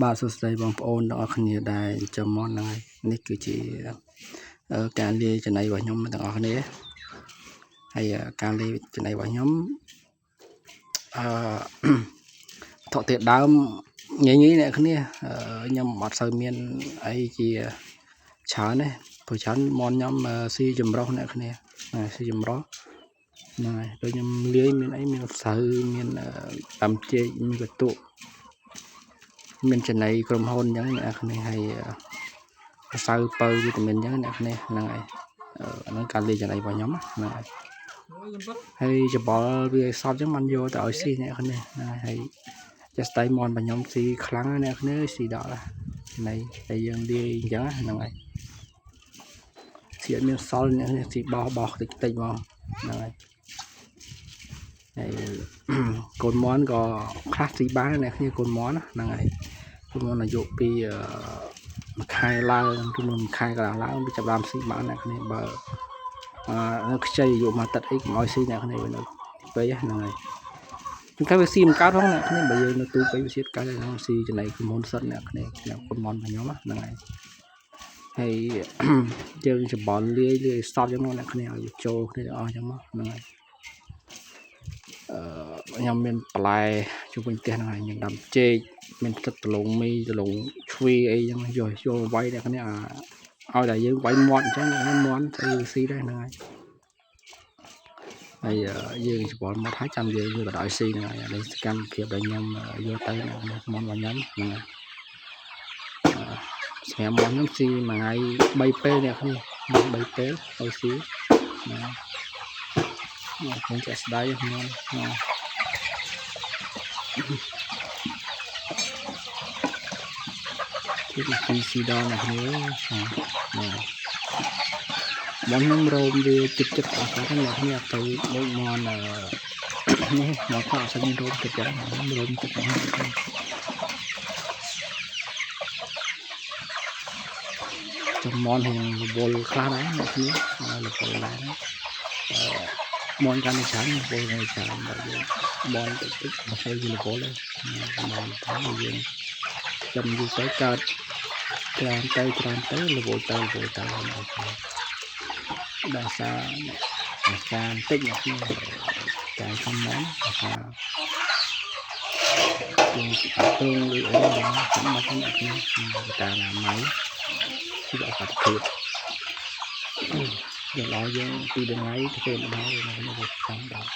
បាទសួស្តីបងប្អូនទាំងអស់គ្នាដែលចាំមកហ្នឹងហើយនេះគឺជាការលាយចំណីរបស់ខ្ញុំទាំងអស់គ្នាហើយការលាយចំណីរបស់ខ្ញុំថតទៀតដើមងាយអ្នកគ្នាខ្ញុំអត់សូវមានអីជាច្រើនទេព្រោះច្រើនមកខ្ញុំស៊ីចម្រុះអ្នកគ្នាស៊ីចម្រុះហ្នឹងហើយដូចខ្ញុំលាយមានអីមានស្រូវមានតាមចេកមានកន្ទក់មានចំណីក្រុមហ៊ុនអញ្ចឹងអ្នកគ្នាហើយម្សៅពៅវីតាមីនអញ្ចឹងអ្នកគ្នាហ្នឹងហើយហ្នឹងការលាយចំណីរបស់ខ្ញុំហ្នឹងហើយច្បល់វាសតអញ្ចឹងมันយកទៅឲ្យស៊ីអ្នកគ្នាហ្នឹងហើយចាស់ស្ដៃមន់របស់ខ្ញុំស៊ីខ្លាំងអ្នកគ្នាស៊ីដល់ណៃតែយើងលាយអញ្ចឹងហ្នឹងហើយស៊ីអត់មានសល់អ្នកគ្នាស៊ីបោះតិចមកហ្នឹងហើយកូនមន់ក៏ខ្លះស៊ីបានអ្នកគ្នាកូនមន់ហ្នឹងហើយកូនមន់អាយុពីមួយខែឡើងឬមួយខែកន្លះឡើងវាចាប់ដើមស៊ីបានអ្នកគ្នាបើនៅខ្ចីអាយុមួយទឹកអីកុំឲ្យស៊ីអ្នកគ្នានៅពេកហ្នឹងហើយខ្ញុំថាវាស៊ីមិនកើតផងអ្នកគ្នាបើយើងនៅទូពេកវាស៊ីកើតហ្នឹងស៊ីចំណៃក្រុមហ៊ុនសិតអ្នកគ្នាខ្ញុំកូនមន់របស់ខ្ញុំហ្នឹងហើយយើងច្បល់លាយសតអញ្ចឹងមកអ្នកគ្នាឲ្យចូលគ្នាទាំងអស់អញ្ចឹងមកហ្នឹងហើយខ្ញុំមានបន្លែជុំវិញផ្ទះហ្នឹងហើយខ្ញុំដាំចេកមានទឹកដលងមីដលងជ្វីអីចឹងយកវាយអ្នកគ្នាឲ្យតែយើងវាយមាត់អញ្ចឹងមាត់ស្អីស៊ីដែរហ្នឹងហើយយើងច្បល់មកហើយចាំយើងទៅឲ្យស៊ីហ្នឹងហើយនេះសកម្មភាពដែលខ្ញុំយកទៅមាត់របស់ខ្ញុំហ្នឹងហើយស្រាប់មកខ្ញុំស៊ីមួយថ្ងៃ3ពេលអ្នកគ្នា3ពេលឲ្យស៊ីណាខ្ញុំចាក់ស្ដាយខ្ញុំពីស៊ីដល់អ្នកគ្នាខ្ញុំរោមវាចិត្តអស់ហ្នឹងអ្នកគ្នាទៅដូចមកនេះមកខោសាច់រោមចិត្តហ្នឹងរោមចិត្តហ្នឹងចំមន់ហ្នឹងរវល់ខ្លះដែរអ្នកគ្នារវល់ដែរមន់កាន់តែច្រើនរវល់កាន់តែច្រើនបើយើងមន់តិចមកហើយវារវល់ហ្នឹងមន់ថាយើងចាំយូរទៅកើតច្រើនទៅរវល់ទៅដល់សារអាការតិចអ្នកគ្នាការខំមកអាការយើងទៅលើអីហ្នឹងមកអ្នកគ្នាតាមណាម៉ៃគឺអត់ភាពយើងឲ្យយើងពីថ្ងៃទៅម្ដងនៅក្នុងចាំដល់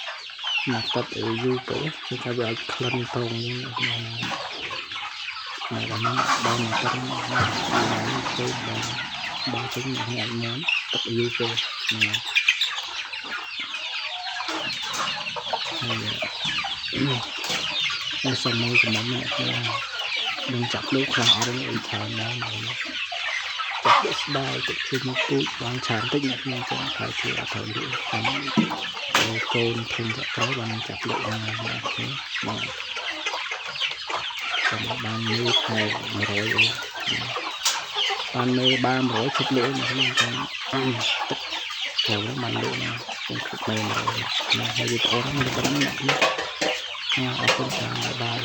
មកតទៅយូរទៅគឺថាវាឲ្យក្លិនត្រង់ហ្នឹងហើយដល់មកមកទៅទៅបងជិះញ៉ាំញ៉ាំទឹកយូរទៅហើយសមមួយកំណត់អ្នកខ្លះនឹងចាប់លោកខ្លះអត់នឹងអីច្រើនណាស់ចាប់ស្ដាយទៅជួយមកពូជបានច្រើនតិចអ្នកខ្ញុំចង់ថាជាអត់ត្រូវលក់ខាងកូនធំទៅក្រោយបានចាប់លោកយ៉ាងណាអ្នកខ្ញុំបានបានមើលខែ100អីបានមើលបាន100ជិតលក់អ្នកខ្ញុំចង់ទឹកចូលបានលក់ណាខ្ញុំគិតមែនហើយហើយវាប្អូនមិនដឹងអ្នកខ្ញុំអរគុណច្រើនបាយ